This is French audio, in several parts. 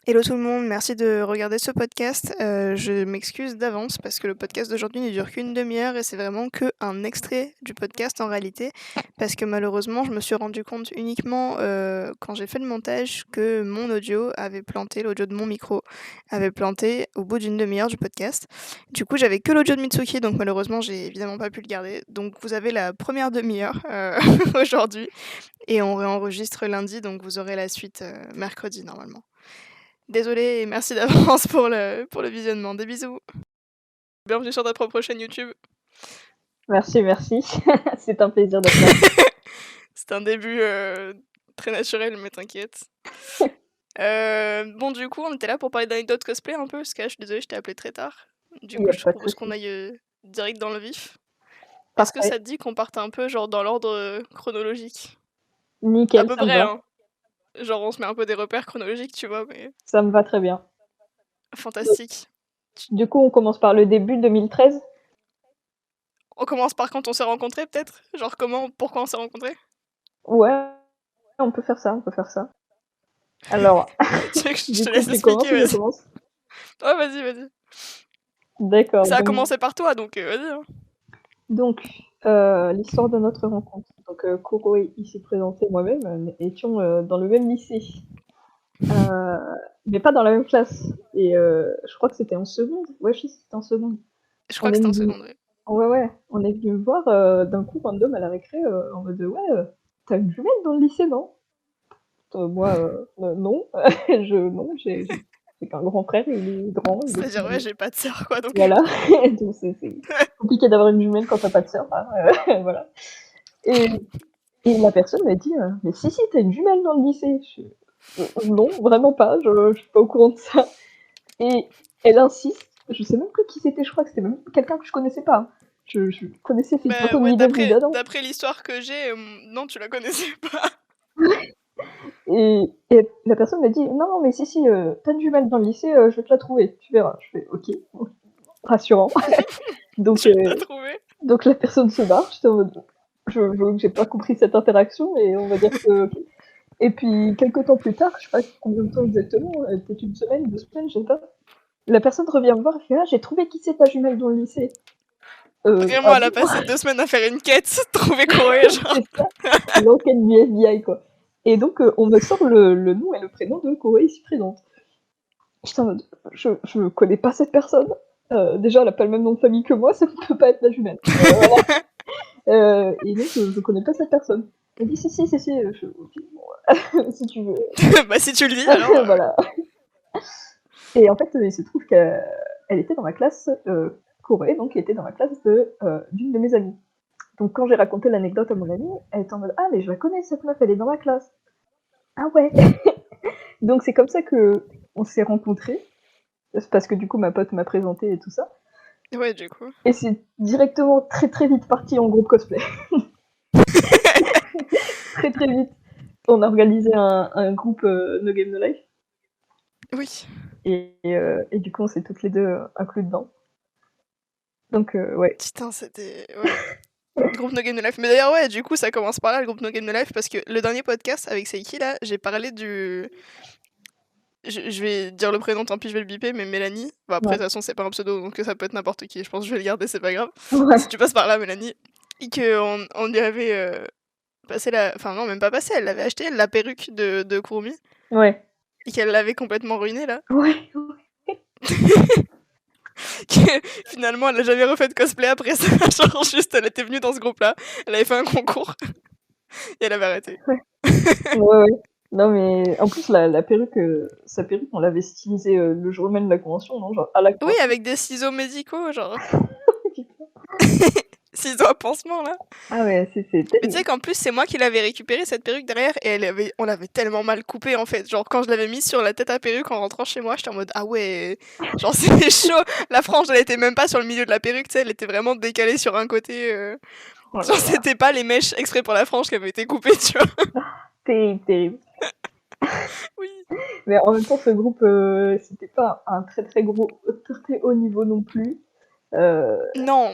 Hello tout le monde, merci de regarder ce podcast. Je m'excuse d'avance parce que le podcast d'aujourd'hui ne dure qu'une demi-heure et c'est vraiment qu'un extrait du podcast en réalité. Parce que malheureusement, je me suis rendu compte uniquement quand j'ai fait le montage que mon audio avait planté, l'audio de mon micro avait planté au bout d'une demi-heure du podcast. Du coup, j'avais que l'audio de Mitsuki, donc malheureusement, j'ai évidemment pas pu le garder. Donc vous avez la première demi-heure aujourd'hui et on réenregistre lundi, donc vous aurez la suite mercredi normalement. Désolée et merci d'avance pour le visionnement. Des bisous. Bienvenue sur ta propre chaîne YouTube. Merci, merci. C'est un plaisir d'être là. C'est un début très naturel, mais t'inquiète. Bon, du coup, on était là pour parler d'anecdotes cosplay un peu, parce que là, je suis désolée, je t'ai appelé très tard. Du Il y coup, a je te pas de propose qu'on souci. aille direct dans le vif. Est-ce que Parfait. ça te dit qu'on parte un peu genre dans l'ordre chronologique? À Nickel, peu ça me près, va. hein. Genre, on se met un peu des repères chronologiques, tu vois, mais Ça me va très bien. fantastique. Du coup, on commence par le début 2013? On commence par quand on s'est rencontrés, peut-être? Genre, pourquoi on s'est rencontrés? Ouais, on peut faire ça, on peut faire ça. Alors, Tu veux que je du te coup, laisse tu expliquer, commences ou je vas-y. commence? Oh, vas-y, vas-y. D'accord, Ça a commencé par toi, donc vas-y, hein. donc l'histoire de notre rencontre. Donc Kuro est ici présenté, moi-même, étions, dans le même lycée, mais pas dans la même classe et je crois que c'était en seconde. Ouais, si, c'était en seconde. Je crois On que est c'était en venu seconde, ouais. Ouais, ouais, on est venu me voir, d'un coup random à la récré, en mode: «Ouais, tu une jumelle dans le lycée, non?» Moi, non, non, j'ai qu'un grand frère, il est grand, il est C'est-à-dire, ouais, plus j'ai pas de sœur, quoi, donc voilà, donc c'est compliqué d'avoir une jumelle quand tu as pas de sœur, hein, voilà et et la personne m'a dit: «Mais si, si, tu as une jumelle dans le lycée». Je fais: Non, vraiment pas, je suis pas au courant de ça» et elle insiste, je sais même plus qui c'était, je crois que c'était même quelqu'un que je connaissais pas, hein. Je connaissais ses bah, photos ouais, ni d'Ève ni d'Adam. d'après l'histoire que j'ai, non, tu la connaissais pas. Et la personne m'a dit: «Non, non, mais si, si, tu une jumelle dans le lycée, je vais te la trouver, tu verras». Je fais: «OK, rassurant». Donc Tu l'as trouvé. donc la personne se barre, j'étais en mode: j'avoue que j'ai pas compris cette interaction, mais on va dire que OK. Et puis quelque temps plus tard, je sais pas combien de temps exactement, peut-être 1 semaine, 2 semaines, je sais pas, la personne revient me voir et fait: «Ah, j'ai trouvé qui c'est ta jumelle dans le lycée». Vraiment, Ah elle a bon? passé 2 semaines à faire une quête, trouver Corée, genre. C'est ça, l'enquête du FBI, quoi. Et donc on me sort le nom et le prénom de Koé ici présente. J'étais en mode: «Je connais pas cette personne, déjà elle a pas le même nom de famille que moi, ça ne peut pas être ma jumelle». Voilà, et donc je connais pas cette personne. Elle dit: «Si, si, si, si», je fais: «OK, bon, si tu veux». Bah, si tu le dis, alors. Voilà. Et en fait, il se trouve qu'elle était dans ma classe, Corée donc, elle était dans la classe d'une de mes amies. Donc quand j'ai raconté l'anecdote à mon amie, elle était en mode: «Ah mais je la connais cette meuf, elle est dans ma classe». «Ah ouais?» Donc c'est comme ça qu'on s'est rencontrés, c'est parce que du coup ma pote m'a présenté et tout ça, Ouais, du coup. et c'est directement très, très vite parti en groupe cosplay. Très, très vite. On a organisé un groupe, No Game No Life Oui. et du coup on s'est toutes les 2 inclus dedans. Donc ouais. Putain, c'était... Ouais. Groupe No Game No Life. Mais d'ailleurs, ouais, du coup, ça commence par là, le groupe No Game No Life, parce que le dernier podcast avec Seiki, là, j'ai parlé du... Je vais dire le prénom, tant pis, je vais le biper, mais Mélanie. Bon, après, de Ouais. toute façon, c'est pas un pseudo, donc ça peut être n'importe qui. Je pense que je vais le garder, c'est pas grave. Si Ouais. tu passes par là, Mélanie. Et qu'on lui avait passé la. Enfin, non, même pas passé, elle l'avait acheté, la perruque de Kurumi. Ouais. Et qu'elle l'avait complètement ruinée, là. Ouais. Que finalement, elle a jamais refait de cosplay après ça. Genre, juste, elle était venue dans ce groupe-là. Elle avait fait un concours. Et elle avait arrêté. Ouais. Ouais, ouais. Non, mais en plus, la perruque, sa perruque, on l'avait stylisée, le jour même de la convention, non? Genre à la Oui, convention. avec des ciseaux médicaux, genre. Ciseaux à pansement, là. Ah ouais, c'est Mais tu sais terrible. qu'en plus, c'est moi qui l'avais récupéré cette perruque derrière et on l'avait tellement mal coupée en fait. Genre, quand je l'avais mise sur la tête à perruque en rentrant chez moi, j'étais en mode ah ouais, genre c'était chaud. La frange, elle était même pas sur le milieu de la perruque, tu sais, elle était vraiment décalée sur un côté. Oh Genre, là là. c'était pas les mèches exprès pour la frange qui avaient été coupées, tu vois. Terrible, terrible. Oui. Mais en même temps, ce groupe, c'était pas un très, très gros très, très haut niveau non plus. Heu, Non,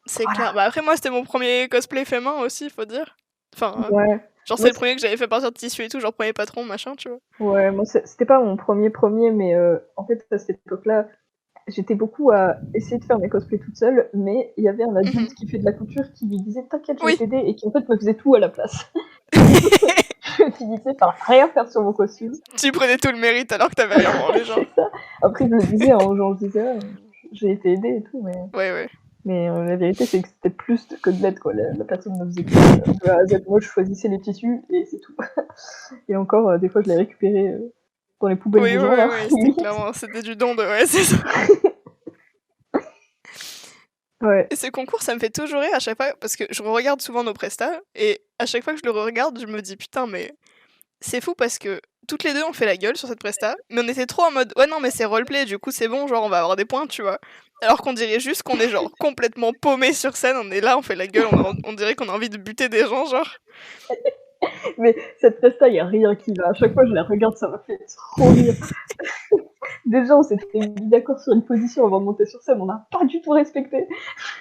c'est voilà. clair. Bah après, moi, c'était mon premier cosplay fait main aussi, faut dire. Enfin, Ouais. Genre, c'est Moi, le premier que j'avais fait partir de tissu et tout, genre premier patron, machin, tu vois. ouais, moi, c'était pas mon premier, mais en fait, à cette époque-là, j'étais beaucoup à essayer de faire mes cosplays toute seule, mais il y avait un adulte qui fait de la couture qui lui disait t'inquiète, je vais Oui. t'aider, et qui en fait me faisait tout à la place. Je finissais par rien faire sur mon costume. Tu prenais tout le mérite alors que t'avais rien branlé, genre. C'est ça. Après, je le disais aux gens, je disais, ah, j'ai été aidée et tout, mais. Ouais. Mais la vérité, c'est que c'était plus que de l'aide, quoi. La personne me faisait tout de A à Z. Moi, je choisissais les tissus et c'est tout. Et encore, des fois, je les récupérais dans les poubelles des gens, là. C'était clairement, c'était du don de, ouais, c'est ça. Ouais. Et ce concours, ça me fait toujours rire à chaque fois, parce que je regarde souvent nos prestats, et à chaque fois que je le regarde, je me dis, putain, mais c'est fou parce que toutes les deux on fait la gueule sur cette presta, mais on était trop en mode ouais non mais c'est roleplay, du coup c'est bon, genre on va avoir des points, tu vois. Alors qu'on dirait juste qu'on est genre complètement paumé sur scène, on est là, on fait la gueule, on dirait qu'on a envie de buter des gens, genre. Mais cette presta, y a rien qui va. À chaque fois je la regarde, ça m'a fait trop rire. Déjà, on s'était mis d'accord sur une position avant de monter sur scène, on n'a pas du tout respecté.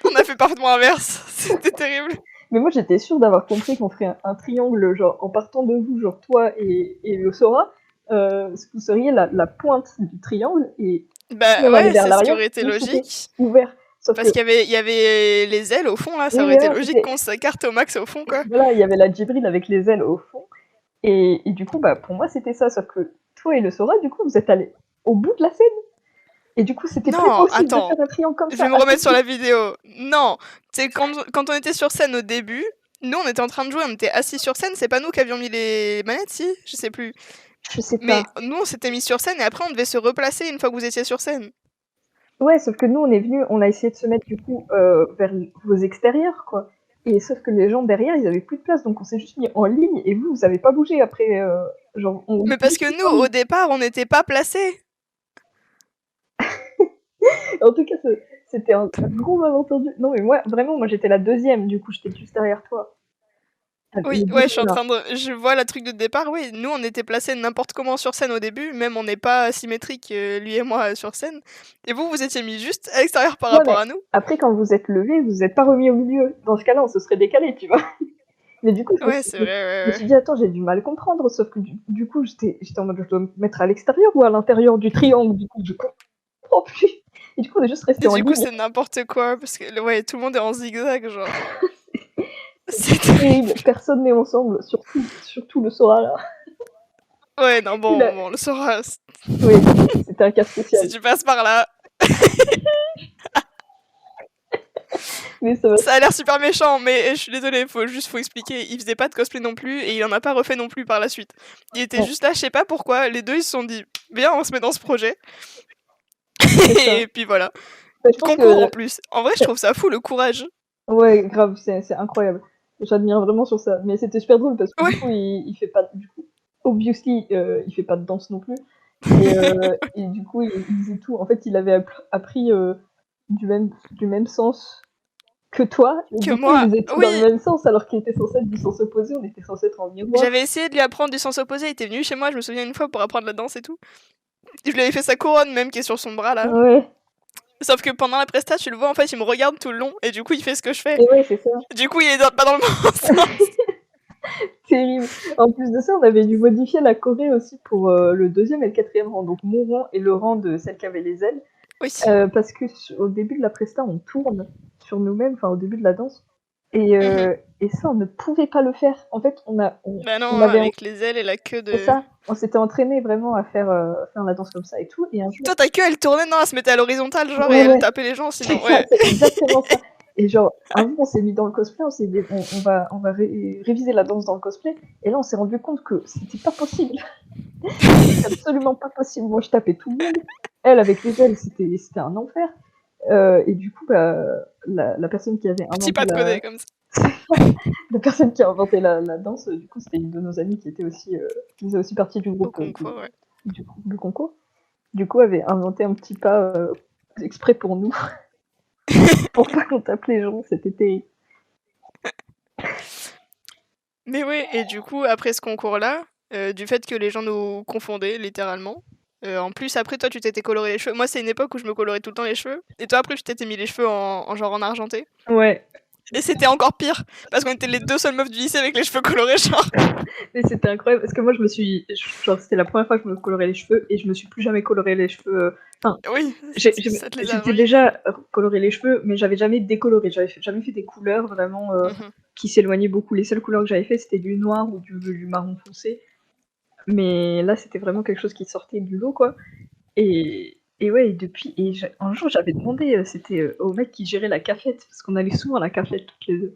On a fait parfaitement inverse, c'était terrible. Mais moi j'étais sûre d'avoir compris qu'on ferait un triangle, genre en partant de vous, genre toi et le Sora, vous seriez la pointe du triangle et Bah on allait ouais, vers c'est ce qui l'arrière, aurait été nous, c'était logique. ouvert. Sauf Parce que, qu'il y avait les ailes au fond là, ça oui, aurait été voilà, logique qu'on s'écarte au max au fond quoi. voilà, il y avait la Djibril avec les ailes au fond. Et du coup, bah, pour moi, c'était ça. Sauf que toi et le Sora, du coup, vous êtes allés au bout de la scène. Et du coup, c'était plus Non, possible de attends, faire un triangle comme je ça. vais me remettre sur la vidéo. Non, tu sais, quand on était sur scène au début, nous on était en train de jouer, on était assis sur scène, c'est pas nous qui avions mis les manettes, si? Je sais plus. Je sais Mais pas. nous on s'était mis sur scène et après on devait se replacer une fois que vous étiez sur scène. Ouais, sauf que nous, on est venus, on a essayé de se mettre du coup vers vos extérieurs, quoi. Et sauf que les gens derrière, ils avaient plus de place, donc on s'est juste mis en ligne. Et vous, vous avez pas bougé après. Genre, on Mais parce que nous, au départ, on n'était pas placés. En tout cas, c'était un gros malentendu. Non, mais moi, vraiment, moi, j'étais la deuxième, du coup, j'étais juste derrière toi. Oui, ouais, je suis en train de... Je vois la truc de départ, oui. Nous, on était placés n'importe comment sur scène au début, même on n'est pas symétrique, lui et moi, sur scène. Et vous, vous étiez mis juste à l'extérieur par rapport à nous. Après, quand vous êtes levé, vous êtes pas remis au milieu. Dans ce cas-là, on se serait décalé, tu vois. Mais du coup, Ouais, c'est vrai, je me suis dit, attends, j'ai du mal à comprendre, sauf que du coup, j'étais en mode, je dois me mettre à l'extérieur ou à l'intérieur du triangle, du coup, je comprends plus. Et du coup, on est juste resté en ligne. Et du coup, c'est n'importe quoi, parce que ouais, tout le monde est en zigzag, genre. C'est terrible, personne n'est ensemble, surtout le Sora, là. Ouais, non, bon, le Sora... Oui, c'était un cas spécial. Si tu passes par là... Mais ça a l'air super méchant, mais je suis désolée, faut expliquer. Il faisait pas de cosplay non plus et il en a pas refait non plus par la suite. Il était juste là, je sais pas pourquoi. Les deux ils se sont dit, bien, on se met dans ce projet. Et puis voilà. Concours en plus. En vrai, je trouve ça fou le courage. Ouais, grave, c'est incroyable. J'admire vraiment sur ça. Mais c'était super drôle parce que du coup, il fait pas. Du coup, obviously, il fait pas de danse non plus. Et du coup, il faisait tout. En fait, il avait appris du même sens que toi. Et que du coup, moi, il faisait tout dans le même sens alors qu'il était censé être du sens opposé. On était censé être en miroir. J'avais essayé de lui apprendre du sens opposé. Il était venu chez moi, je me souviens une fois pour apprendre la danse et tout. Je lui avais fait sa couronne même qui est sur son bras là. Ouais. Sauf que pendant la presta, tu le vois, en fait, il me regarde tout le long et du coup, il fait ce que je fais. Et ouais, c'est ça. Du coup, il est pas dans le bon sens. Terrible. En plus de ça, on avait dû modifier la choré aussi pour le 2e et le 4e rang. Donc mon rang et le rang de celle qui avait les ailes. Oui. Parce que au début de la presta, on tourne sur nous-mêmes, enfin au début de la danse. Et ça, on ne pouvait pas le faire. En fait, Bah non, on avait avec les ailes et la queue de... C'est ça. On s'était entraîné vraiment à faire la danse comme ça et tout. Et un jour... Toi, ta queue, elle tournait, non, elle se mettait à l'horizontale, genre, et elle tapait les gens, sinon, ouais. C'est exactement ça. Et genre, un jour, on s'est mis dans le cosplay, on s'est dit, on va réviser la danse dans le cosplay. Et là, on s'est rendu compte que c'était pas possible. C'était absolument pas possible. Moi, je tapais tout le monde. Elle, avec les ailes, c'était un enfer. Et du coup, bah, la personne qui avait inventé Petit pas de codé, comme ça. la personne qui a inventé la danse, du coup, c'était une de nos amies qui était aussi, qui faisait aussi partie du groupe du concours. Du coup, avait inventé un petit pas exprès pour nous, pour pas qu'on tape les gens. C'était terrible. Mais oui, et du coup, après ce concours-là, du fait que les gens nous confondaient, littéralement. En plus, après, toi, tu t'étais coloré les cheveux. Moi, c'est une époque où je me colorais tout le temps les cheveux. Et toi, après, tu t'étais mis les cheveux en genre en argenté. Ouais. Et c'était encore pire, parce qu'on était les 2 seules meufs du lycée avec les cheveux colorés, genre. Mais c'était incroyable, parce que moi, genre, c'était la première fois que je me colorais les cheveux, et je me suis plus jamais coloré les cheveux. Enfin, Oui, ça te les a j'étais volés. déjà coloré les cheveux, mais j'avais jamais décoloré. J'avais jamais fait des couleurs vraiment qui s'éloignaient beaucoup. Les seules couleurs que j'avais fait, c'était du noir ou du marron foncé. Mais là, c'était vraiment quelque chose qui sortait du lot, quoi. Et ouais, un jour, j'avais demandé, c'était au mec qui gérait la cafette, parce qu'on allait souvent à la cafette toutes les deux.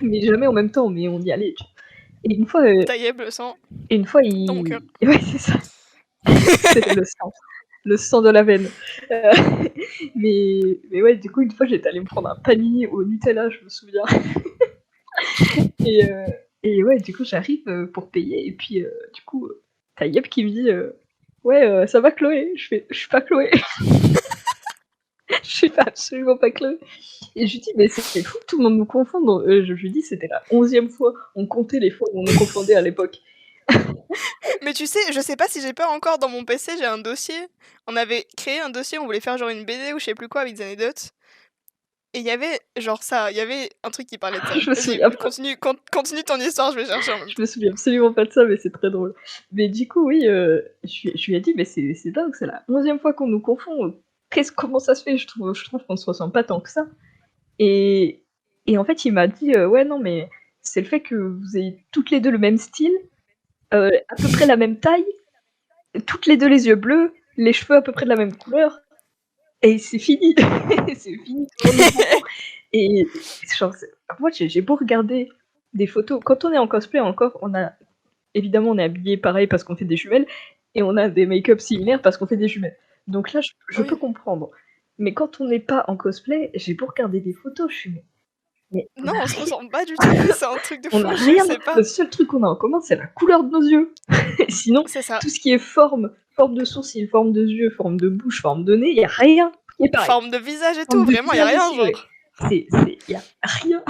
Mais jamais en même temps, mais on y allait. Tu vois. Et Tailleb le sang une fois, dans mon cœur. ouais, c'est ça. C'était le sang de la veine. Mais ouais, du coup, une fois, j'étais allée me prendre un panini au Nutella, je me souviens. Et ouais, du coup, j'arrive pour payer, et puis du coup, t'as Yep qui me dit ouais, ça va Chloé? Je suis pas Chloé. Je suis absolument pas Chloé. Et je lui dis, mais c'est fou que tout le monde nous confonde. Donc, je lui dis, c'était la 11e fois. On comptait les fois où on nous confondait à l'époque. Mais tu sais, je sais pas si j'ai pas encore dans mon PC, j'ai un dossier. On avait créé un dossier, on voulait faire genre une BD ou je sais plus quoi avec des anecdotes. Et il y avait genre ça, il y avait un truc qui parlait de ça. Je me Vas-y, souviens pas. continue ton histoire, je vais chercher en même Je temps. me souviens absolument pas de ça, mais c'est très drôle. Mais du coup, oui, je lui ai dit, mais c'est dingue, c'est la 11e fois qu'on nous confond. Comment ça se fait? Je trouve qu'on se ressemble pas tant que ça. Et, et en fait, il m'a dit, ouais, non, mais c'est le fait que vous ayez toutes les deux le même style, à peu près la même taille, toutes les deux les yeux bleus, les cheveux à peu près de la même couleur, et c'est fini. C'est fini, tout le monde nous confond. Et genre, moi, j'ai beau regarder des photos. Quand on est en cosplay encore, évidemment, on est habillé pareil parce qu'on fait des jumelles, et on a des make-up similaires parce qu'on fait des jumelles. Donc là, je peux Oui. comprendre. Mais quand on n'est pas en cosplay, j'ai beau regarder des photos, je suis mais Non, on se ressemble pas du tout, c'est un truc de on fou, n'a je rien. sais pas. Le seul truc qu'on a en commun, c'est la couleur de nos yeux. Sinon, C'est ça. tout ce qui est forme de sourcil, forme de yeux, forme de bouche, forme de nez, il n'y a rien qui est pareil. Forme de visage et Forme tout, de vraiment, y a visage rien, aussi, ouais. genre. Il n'y a rien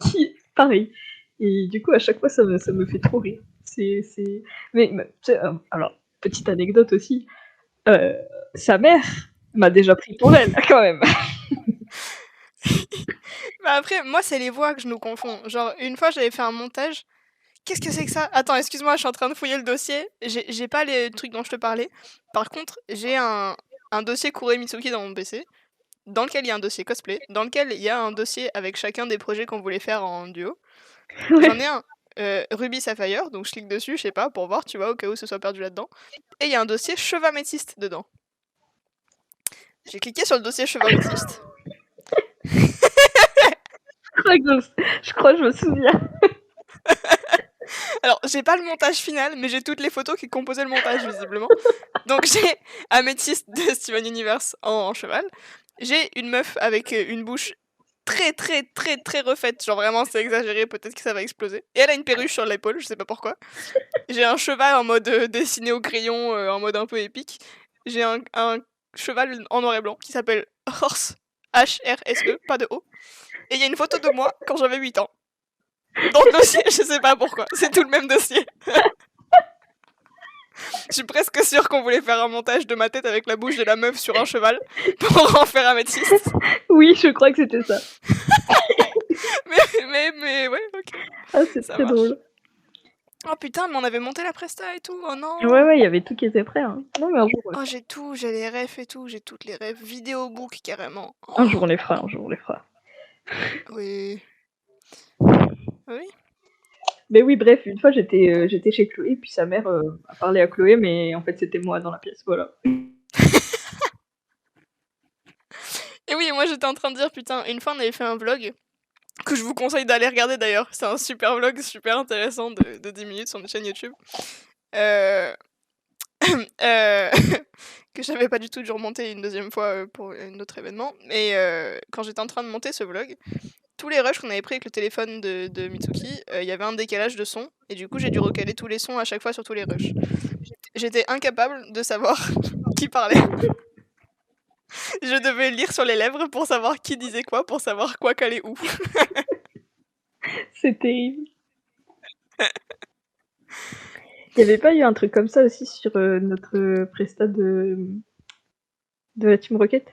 qui est pareil. Et du coup, à chaque fois, ça me fait trop rire. Mais alors, petite anecdote aussi, sa mère m'a déjà pris pour elle, quand même. Bah après, moi, c'est les voix que je nous confonds. Genre, une fois, j'avais fait un montage. Qu'est-ce que c'est que ça? Attends, excuse-moi, je suis en train de fouiller le dossier. J'ai pas les trucs dont je te parlais. Par contre, j'ai un dossier Kure Mitsuki dans mon PC, dans lequel il y a un dossier cosplay, dans lequel il y a un dossier avec chacun des projets qu'on voulait faire en duo. J'en ai un Ruby Sapphire, donc je clique dessus, je sais pas, pour voir, tu vois, au cas où ce soit perdu là-dedans. Et il y a un dossier cheveux améthyste dedans. J'ai cliqué sur le dossier cheveux améthyste. Je crois que je me souviens. Alors, j'ai pas le montage final, mais j'ai toutes les photos qui composaient le montage, visiblement. Donc, j'ai Améthyste de Steven Universe en cheval. J'ai une meuf avec une bouche très, très, très, très refaite. Genre, vraiment, c'est exagéré, peut-être que ça va exploser. Et elle a une perruche sur l'épaule, je sais pas pourquoi. J'ai un cheval en mode dessiné au crayon, en mode un peu épique. J'ai un cheval en noir et blanc qui s'appelle Horse. H-R-S-E, pas de O. Et il y a une photo de moi quand j'avais 8 ans. Dans le dossier, je sais pas pourquoi. C'est tout le même dossier. Je suis presque sûre qu'on voulait faire un montage de ma tête avec la bouche de la meuf sur un cheval pour en faire un métiste. Oui, je crois que c'était ça. mais ouais, ok. Ah, c'est Ça très marche. drôle. Oh putain, mais on avait monté la presta et tout. Oh non. Ouais, il y avait tout qui était prêt. Hein. Non, mais un jour, Oh, j'ai tout, j'ai les refs et tout, j'ai toutes les refs. Vidéobook carrément. Oh. un jour on les fera, un jour on les fera. Oui. Oui. Mais oui, bref, une fois j'étais chez Chloé, puis sa mère a parlé à Chloé, mais en fait c'était moi dans la pièce, voilà. Et oui, moi j'étais en train de dire, putain, une fois on avait fait un vlog, que je vous conseille d'aller regarder d'ailleurs. C'est un super vlog, super intéressant de 10 minutes sur notre chaîne YouTube. Que j'avais pas du tout dû remonter une deuxième fois pour un autre événement. Mais quand j'étais en train de monter ce vlog, tous les rushs qu'on avait pris avec le téléphone de Mitsuki, il y avait un décalage de son, et du coup j'ai dû recaler tous les sons à chaque fois sur tous les rushs. J'étais incapable de savoir qui parlait. Je devais lire sur les lèvres pour savoir qui disait quoi, pour savoir quoi caler où. C'est terrible. Il y avait pas eu un truc comme ça aussi sur notre presta de la Team Rocket?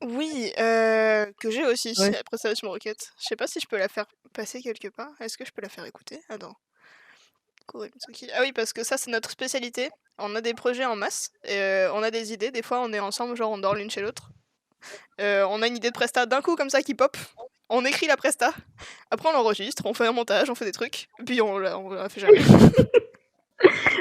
Oui, que j'ai aussi, Ouais. après ça, Team Rocket. Je sais pas si je peux la faire passer quelque part. Est-ce que je peux la faire écouter? Attends. Kore Mitsuki. Ah oui, parce que ça, c'est notre spécialité. On a des projets en masse, on a des idées. Des fois, on est ensemble, genre on dort l'une chez l'autre. On a une idée de presta d'un coup comme ça qui pop. On écrit la presta. Après, on l'enregistre, on fait un montage, on fait des trucs. Puis on la fait jamais.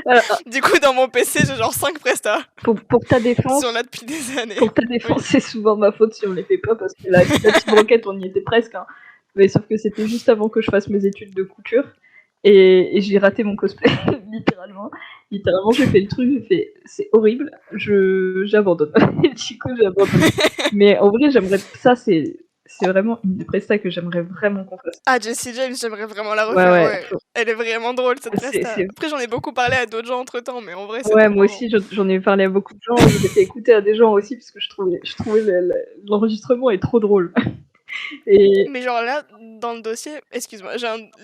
Alors, Du coup, dans mon PC, j'ai genre 5 prestas. pour ta Ils défense, sont là depuis des années. pour ta Oui. défense, c'est souvent ma faute si on les fait pas, parce que la Team Rocket, on y était presque. Hein. Mais sauf que c'était juste avant que je fasse mes études de couture. Et j'ai raté mon cosplay, littéralement. Littéralement, j'ai fait le truc, j'ai fait c'est horrible, j'abandonne. Du coup, j'abandonne. Mais en vrai, j'aimerais. Ça, c'est vraiment une des prestas que j'aimerais vraiment qu'on fasse. Ah, Jessie James, j'aimerais vraiment la refaire. Ouais. Faut- Elle est vraiment drôle cette presta. c'est- Après, j'en ai beaucoup parlé à d'autres gens entre temps, mais en vrai, c'est Ouais, trop moi marrant. aussi, j'en ai parlé à beaucoup de gens, je l'ai fait écouter à des gens aussi, parce que je trouvais l'enregistrement est trop drôle. Et Mais genre là, dans le dossier, excuse-moi,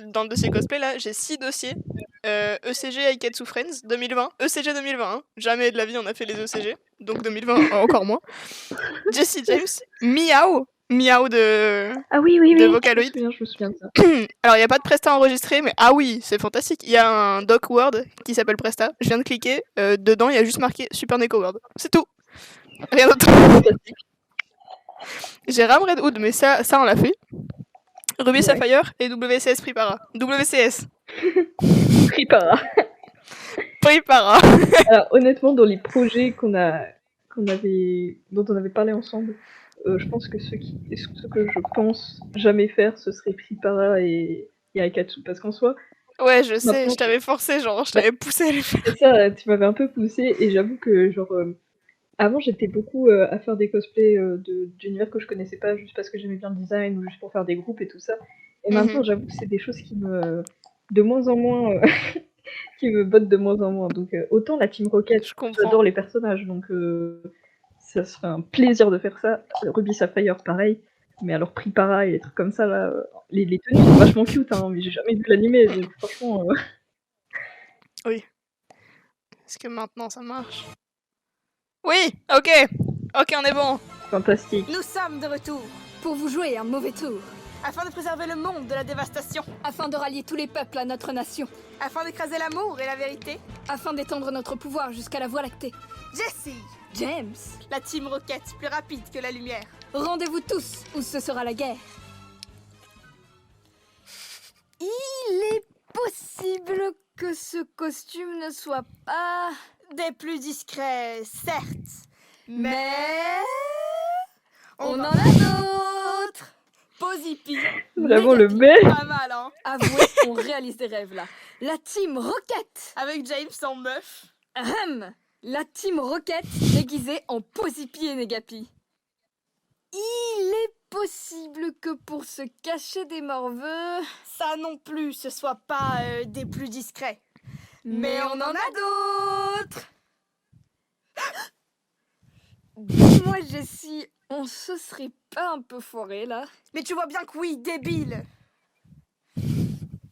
dans le dossier cosplay là, j'ai 6 dossiers. ECG Aikatsu Friends 2020, ECG 2020, hein. Jamais de la vie on a fait les ECG, donc 2020 encore moins. Jessie James, Miao, Miao de ah oui, oui, de oui, Vocaloid. je me souviens de ça. Alors il y a pas de Presta enregistré, mais ah oui, c'est fantastique. Il y a un doc Word qui s'appelle Presta. Je viens de cliquer, dedans il y a juste marqué Super Neko Word. C'est tout. Rien d'autre. J'ai Ram Red Hood, mais ça on l'a fait. Ruby Ouais. Sapphire et WCS Pripara. WCS. Pripara. Pripara. Alors honnêtement, dans les projets dont on avait parlé ensemble, je pense que ce que je pense jamais faire, ce serait Pripara et Aikatsu, parce qu'en soi. Ouais, je sais, Maintenant, je t'avais forcé, genre, je t'avais poussé à les faire. C'est ça, tu m'avais un peu poussé, et j'avoue que genre avant j'étais beaucoup à faire des cosplays d'univers que je connaissais pas, juste parce que j'aimais bien le design ou juste pour faire des groupes et tout ça. Et maintenant, j'avoue que c'est des choses qui me de moins en moins qui me bottent de moins en moins. Donc autant la Team Rocket, Je comprends. j'adore les personnages, donc ça serait un plaisir de faire ça. Ruby Sapphire, pareil. Mais alors Pripara et des trucs comme ça là, les tenues sont vachement cute, hein, mais j'ai jamais vu l'animé, donc franchement. Oui. Est-ce que maintenant ça marche? Oui, ok, on est bon. Fantastique. Nous sommes de retour Pour vous jouer un mauvais tour, afin de préserver le monde de la dévastation, afin de rallier tous les peuples à notre nation, afin d'écraser l'amour et la vérité. afin d'étendre notre pouvoir jusqu'à la Voie lactée. Jessie, James, la Team Rocket, plus rapide que la lumière. rendez-vous tous où ce sera la guerre. Il est possible que ce costume ne soit pas... Des plus discrets, certes, Mais... On en a d'autres. Posipi, Vraiment le Négatif. mec. pas mal, hein. Avouez qu'on réalise des rêves là. La Team Rocket. Avec James en meuf. Ahem. La Team Rocket déguisée en Posipi et Négapi. Il est possible que pour se cacher des morveux... Ça non plus, ce soit pas des plus discrets. Mais on en a d'autres. Dis-moi, Jessie, on se serait pas un peu foiré là? Mais tu vois bien que oui, débile.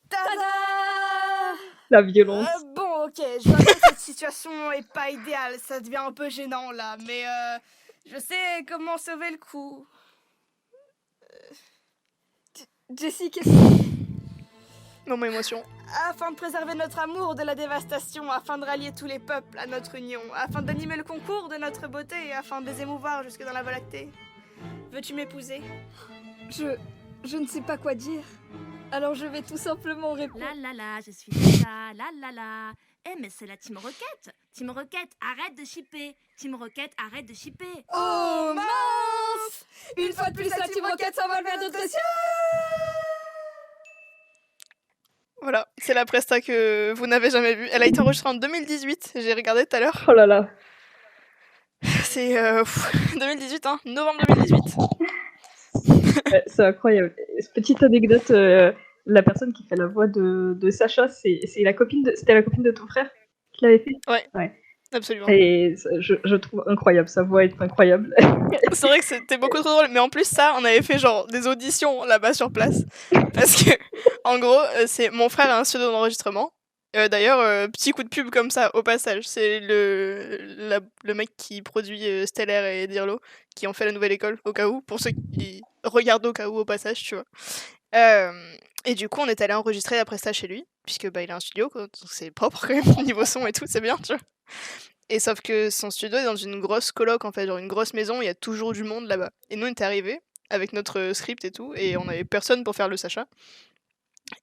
Tada! La violence. Bon, ok, je vois bien que cette situation est pas idéale, ça devient un peu gênant là, mais je sais comment sauver le coup. Jessie, qu'est-ce que... Moment émotion. Afin de préserver notre amour de la dévastation, afin de rallier tous les peuples à notre union, afin d'animer le concours de notre beauté et afin de les émouvoir jusque dans la Voie lactée. Veux-tu m'épouser? Je ne sais pas quoi dire. Alors je vais tout simplement répondre. La la la, je suis Tata, la la la. Eh mais c'est la Team Rocket. Team Rocket, arrête de shipper. Team Rocket, arrête de shipper. Oh mince! Une fois de plus, la Team Rocket s'envole vers d'autres cieux! Voilà, c'est la presta que vous n'avez jamais vue. Elle a été enregistrée en 2018, j'ai regardé tout à l'heure. Oh là là. C'est 2018, hein, novembre 2018. Ouais, c'est incroyable. Petite anecdote, la personne qui fait la voix de Sacha, c'était la copine de ton frère qui l'avait fait. Ouais. Absolument. Et je trouve incroyable, sa voix est incroyable. C'est vrai que c'était beaucoup trop drôle, mais en plus ça, on avait fait genre des auditions là-bas sur place. Parce que, en gros, c'est mon frère a un studio d'enregistrement, D'ailleurs, petit coup de pub comme ça, au passage, c'est le mec qui produit Stellaire et Dirlo qui ont fait la nouvelle école, au cas où, pour ceux qui regardent au cas où, au passage, tu vois. Et du coup, on est allé enregistrer la presta chez lui, puisque bah, il a un studio, quoi, donc c'est propre quand même, niveau son et tout, c'est bien, tu vois. Et sauf que son studio est dans une grosse coloc, en fait, genre une grosse maison, il y a toujours du monde là-bas. Et nous, on est arrivés avec notre script et tout, et on avait personne pour faire le Sacha.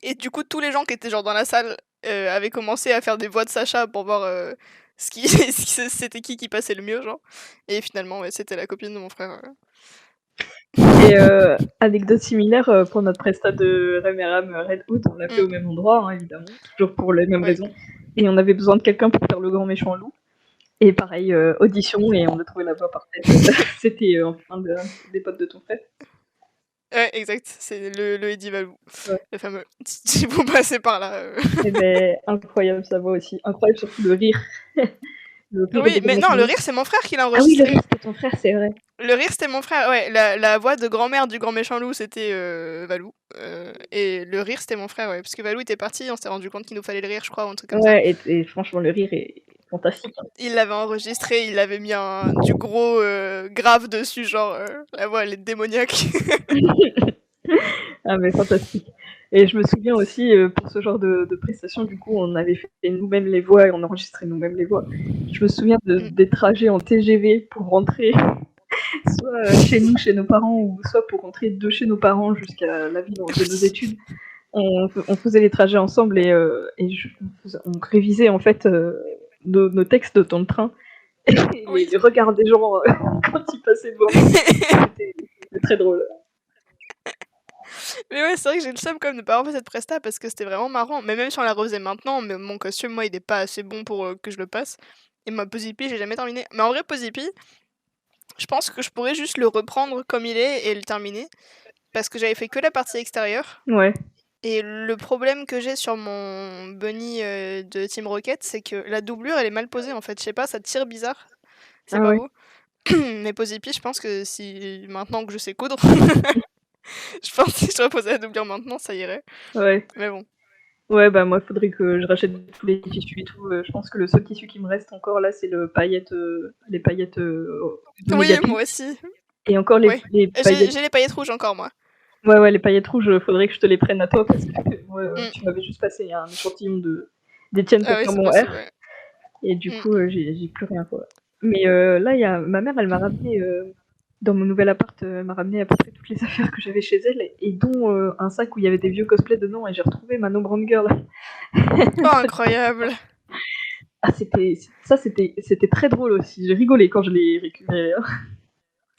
Et du coup, tous les gens qui étaient genre dans la salle avaient commencé à faire des voix de Sacha pour voir c'était qui passait le mieux, genre. Et finalement, ouais, c'était la copine de mon frère. Et anecdote similaire, pour notre presta de Rem et Ram Red Hood, on l'a fait au même endroit, hein, évidemment, toujours pour les mêmes Ouais. raisons. Et on avait besoin de quelqu'un pour faire le grand méchant loup. Et pareil, audition, et on a trouvé la voix parfaite. C'était un des potes de ton frère. Ouais, exact, c'est le Eddie Valou, Ouais. le fameux. Si vous passez par là. Et ben, incroyable sa voix aussi. Incroyable surtout le rire. Le rire Oui, de mais grand non, le méchant rire, c'est mon frère qui l'a loup. Ah oui, enregistré. le rire, c'était ton frère, c'est vrai. Le rire, c'était mon frère, ouais. La voix de grand-mère du grand méchant loup, c'était Valou. Et le rire, c'était mon frère, ouais. Parce que Valou était parti, on s'est rendu compte qu'il nous fallait le rire, je crois, ou un truc comme ça. Ouais, et franchement, le rire est fantastique. Il l'avait enregistré, il avait mis du gros grave dessus, genre la voix elle est démoniaque. Ah mais fantastique. Et je me souviens aussi, pour ce genre de prestations, du coup, on avait fait nous-mêmes les voix et on enregistrait nous-mêmes les voix. Je me souviens des trajets en TGV pour rentrer, soit chez nous, chez nos parents, ou soit pour rentrer de chez nos parents jusqu'à la ville où on faisait nos études. On faisait les trajets ensemble et on révisait en fait nos textes dans le train. Et Oui. les regards des gens quand ils passaient devant nous, c'était très drôle. Mais ouais, c'est vrai que j'ai le seum quand même de pas avoir fait cette presta parce que c'était vraiment marrant. Mais même si on la refaisait maintenant, mais mon costume, moi, il est pas assez bon pour que je le passe. Et ma Posipi, j'ai jamais terminé. Mais en vrai, Posipi, je pense que je pourrais juste le reprendre comme il est et le terminer. Parce que j'avais fait que la partie extérieure. Ouais. Et le problème que j'ai sur mon bunny de Team Rocket, c'est que la doublure, elle est mal posée en fait. Je sais pas, ça tire bizarre. C'est Ah pas ouais. beau. Mais Posipi, je pense que si maintenant que je sais coudre, je pense que si je reposais la doublure maintenant, ça irait. Ouais. Mais bon. Ouais, bah moi, faudrait que je rachète tous les tissus et tout. Je pense que le seul tissu qui me reste encore là, c'est les paillettes de Oui, Negapi. moi aussi. Et encore les, Ouais. les paillettes. J'ai les paillettes rouges encore, moi. Ouais, les paillettes rouges, faudrait que je te les prenne à toi parce que moi, tu m'avais juste passé un échantillon des tiennes pour Ah oui, faire c'est mon possible, R. ouais. Et du coup, j'ai plus rien, quoi. Mais là, il y a ma mère, elle m'a ramené dans mon nouvel appart, elle m'a ramené à peu près toutes les affaires que j'avais chez elle, et dont un sac où il y avait des vieux cosplays dedans, et j'ai retrouvé ma No Brown Girl. Oh, incroyable. Ah, c'était très drôle aussi. J'ai rigolé quand je l'ai récupéré.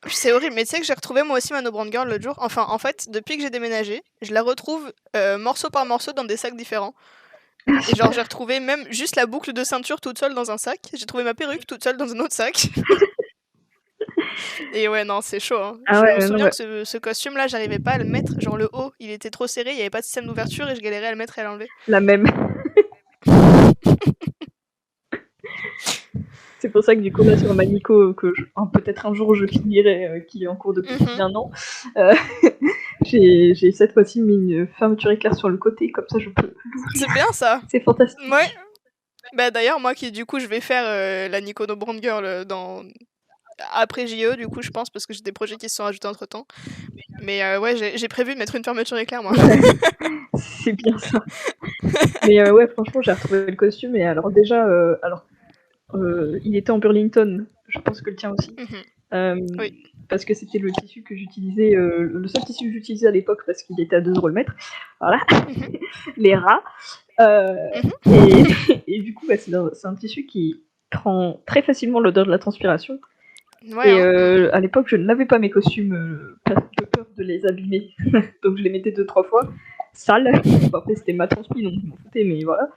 C'est horrible, mais tu sais que j'ai retrouvé moi aussi ma No Brand Girl l'autre jour. Enfin, en fait, depuis que j'ai déménagé, je la retrouve morceau par morceau dans des sacs différents. Et genre, j'ai retrouvé même juste la boucle de ceinture toute seule dans un sac. J'ai trouvé ma perruque toute seule dans un autre sac. Et ouais, non, c'est chaud. Hein. Ah Je ouais, me non, souviens ouais. que ce costume-là, j'arrivais pas à le mettre. Genre, le haut, il était trop serré, il y avait pas de système d'ouverture et je galérais à le mettre et à l'enlever. La même. C'est pour ça que du coup, là, sur ma Nico, que peut-être un jour je finirai, qui est en cours depuis un an, j'ai cette fois-ci mis une fermeture éclair sur le côté, comme ça je peux l'ouvrir. C'est bien ça. C'est fantastique. Ouais. Bah d'ailleurs, moi qui du coup, je vais faire la Nico No Brand Girl après JE, du coup, je pense, parce que j'ai des projets qui se sont rajoutés entre temps. Mais ouais, j'ai prévu de mettre une fermeture éclair, moi. C'est bien ça. Mais ouais, franchement, j'ai retrouvé le costume, et alors déjà, il était en Burlington, je pense que le tien aussi. Oui. Parce que c'était le tissu que j'utilisais, le seul tissu que j'utilisais à l'époque, parce qu'il était à 2 € le mètre. Voilà. Les rats. Et du coup, bah, c'est un tissu qui prend très facilement l'odeur de la transpiration. Ouais, et à l'époque, je ne lavais pas mes costumes de peur de les abîmer. Donc je les mettais 2-3 fois. Sales. Après, c'était ma transpi, donc je m'en foutais, mais voilà.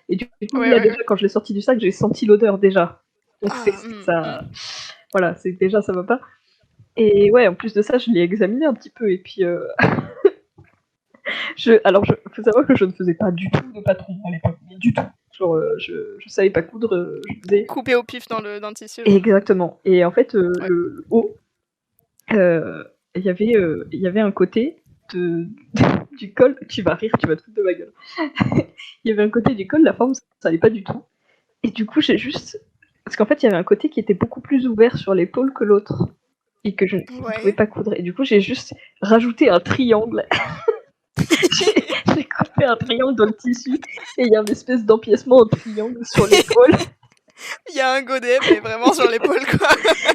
Et du coup, là, déjà, quand je l'ai sorti du sac, j'ai senti l'odeur déjà. Donc ça. Voilà, c'est déjà, ça va pas. Et ouais, en plus de ça, je l'ai examiné un petit peu, et puis alors, faut savoir que je ne faisais pas du tout de patron à l'époque, mais du tout. Genre, je savais pas coudre, je faisais... Couper au pif dans le tissu. Exactement. Et en fait, le haut, il y avait un côté de du col, tu vas rire, tu vas te foutre de ma gueule. Il y avait un côté du col, la forme, ça allait pas du tout. Et du coup, j'ai juste parce qu'en fait, il y avait un côté qui était beaucoup plus ouvert sur l'épaule que l'autre et que je ne pouvais Ouais. pas coudre. Et du coup, j'ai juste rajouté un triangle. J'ai coupé un triangle dans le tissu et il y a une espèce d'empiècement en triangle sur l'épaule. Il y a un godet, mais vraiment sur l'épaule, quoi.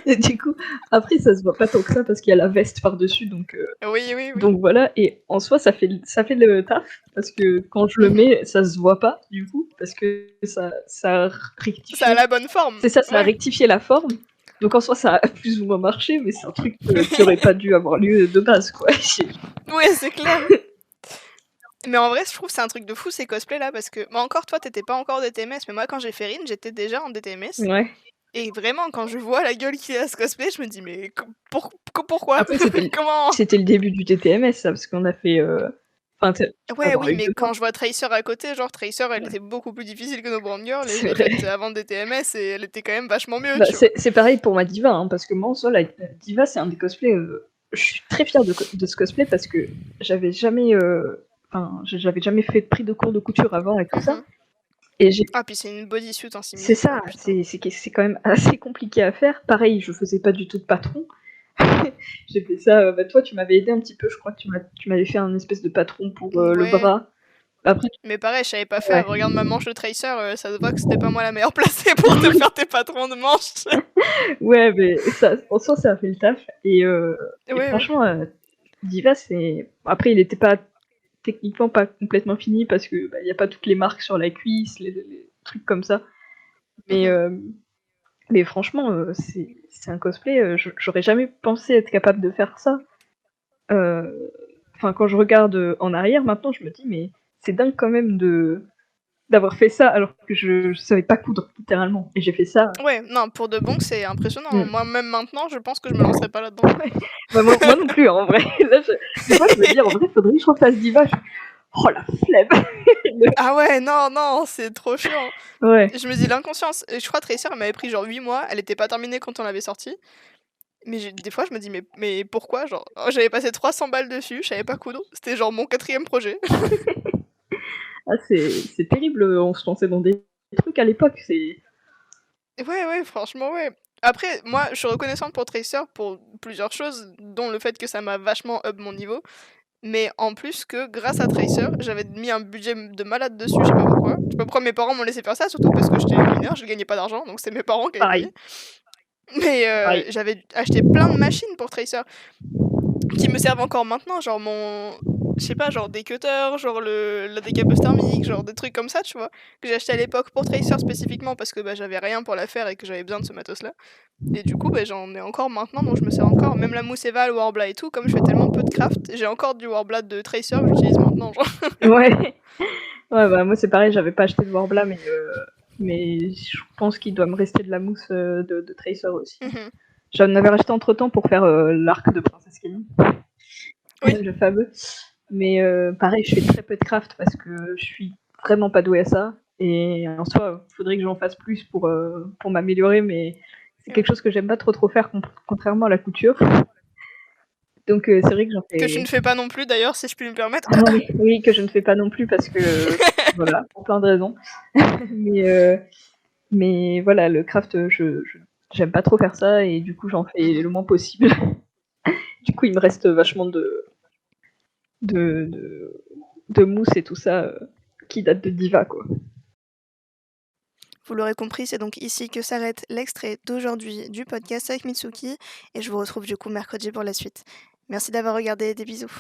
Et du coup, après, ça se voit pas tant que ça parce qu'il y a la veste par-dessus, donc Oui. voilà. Et en soi, ça fait le taf parce que quand je le Mhm. mets, ça se voit pas du coup parce que ça rectifie. Ça a la bonne forme. C'est ça, ça a Ouais. rectifié la forme. Donc en soi, ça a plus ou moins marché, mais c'est un truc qui aurait pas dû avoir lieu de base, quoi. Ouais, c'est clair. Mais en vrai, je trouve que c'est un truc de fou ces cosplays là parce que encore toi t'étais pas encore DTMS, mais moi quand j'ai fait Rin, j'étais déjà en DTMS. Ouais. Et vraiment, quand je vois la gueule qu'il a à ce cosplay, je me dis mais pourquoi Après, Comment c'était le début du TTMS, ça, parce qu'on a fait. Enfin, Ouais, avoir oui, eu mais deux quand temps. je vois Tracer à côté, genre Tracer, elle Ouais. était beaucoup plus difficile que nos Brown Girls et je C'est l'ai vrai. faite avant DTMS et elle était quand même vachement mieux, Bah, tu vois. c'est pareil pour ma diva, hein, parce que moi, en soi, la diva, c'est un des cosplays. Je suis très fière de ce cosplay parce que j'avais jamais. J'avais jamais pris de cours de couture avant et tout ça. Mhm. Et Ah, puis c'est une bodysuit en c'est simili, ça, quoi, putain. c'est quand même assez compliqué à faire. Pareil, je faisais pas du tout de patron. J'ai fait ça. Bah, toi, tu m'avais aidé un petit peu. Je crois que tu m'avais fait un espèce de patron pour le Ouais. bras. Après, Mais pareil, je savais pas ouais. faire. Regarde ma manche de Tracer, ça se voit que c'était pas moi la meilleure placée pour te faire tes patrons de manches. Ouais, mais ça, en soi, ça a fait le taf. Et Ouais. franchement, Diva, c'est. Après, il était pas techniquement pas complètement fini parce que il y a pas toutes les marques sur la cuisse, les trucs comme ça. Mais Mhm. mais franchement, c'est un cosplay. J'aurais jamais pensé être capable de faire ça. Enfin, quand je regarde en arrière, maintenant, je me dis mais c'est dingue quand même d'avoir fait ça alors que je savais pas coudre littéralement. Et j'ai fait ça. Ouais, non, pour de bon, c'est impressionnant. Mm. Moi, même maintenant, je pense que je me lancerai pas là-dedans. Bah, moi non plus, hein, en vrai. Là, des fois, je me dis en vrai, faudrait que je refasse Diva. Oh la flemme. Ah ouais, non, c'est trop chiant. Ouais. Je me dis l'inconscience. Je crois Tracer, elle m'avait pris genre 8 mois. Elle était pas terminée quand on l'avait sortie. Mais des fois, je me dis, mais pourquoi genre, j'avais passé 300 balles dessus, je savais pas coudre. C'était genre mon 4e projet. Ah, c'est terrible, on se lançait dans des trucs à l'époque. Ouais, franchement, ouais. Après, moi, je suis reconnaissante pour Tracer pour plusieurs choses, dont le fait que ça m'a vachement up mon niveau. Mais en plus que, grâce à Tracer, j'avais mis un budget de malade dessus, je sais pas pourquoi. Je sais pas pourquoi mes parents m'ont laissé faire ça, surtout parce que j'étais mineure, je gagnais pas d'argent, donc c'est mes parents qui avaient Pareil, payé. Mais pareil. j'avais acheté plein de machines pour Tracer, qui me servent encore maintenant, genre je sais pas, genre des cutters, genre la décapeuse thermique, genre des trucs comme ça, tu vois, que j'ai acheté à l'époque pour Tracer spécifiquement parce que j'avais rien pour la faire et que j'avais besoin de ce matos-là. Et du coup, j'en ai encore maintenant, donc je me sers encore. Même la mousse Eva, le Warbla et tout, comme je fais tellement peu de craft, j'ai encore du Warbla de Tracer que j'utilise maintenant, genre. Ouais. Ouais, bah, moi, c'est pareil, j'avais pas acheté de Warbla, mais je pense qu'il doit me rester de la mousse de Tracer aussi. Mhm. J'en avais racheté entre temps pour faire l'arc de Princesse Kenny, Oui. le fameux. Mais pareil, je fais très peu de craft parce que je suis vraiment pas douée à ça. Et en soi, il faudrait que j'en fasse plus pour m'améliorer, mais c'est quelque chose que j'aime pas trop faire, contrairement à la couture. Donc c'est vrai que j'en Que tu ne fais. fais pas non plus, d'ailleurs, si je puis me permettre. Ah oui, que je ne fais pas non plus parce que voilà, pour plein de raisons. mais voilà, le craft, j'aime pas trop faire ça et du coup j'en fais Mhm. le moins possible. Du coup, il me reste vachement de, de, de mousse et tout ça qui date de Diva, quoi. Vous l'aurez compris, c'est donc ici que s'arrête l'extrait d'aujourd'hui du podcast avec Mitsuki, et je vous retrouve du coup mercredi pour la suite. Merci d'avoir regardé, des bisous.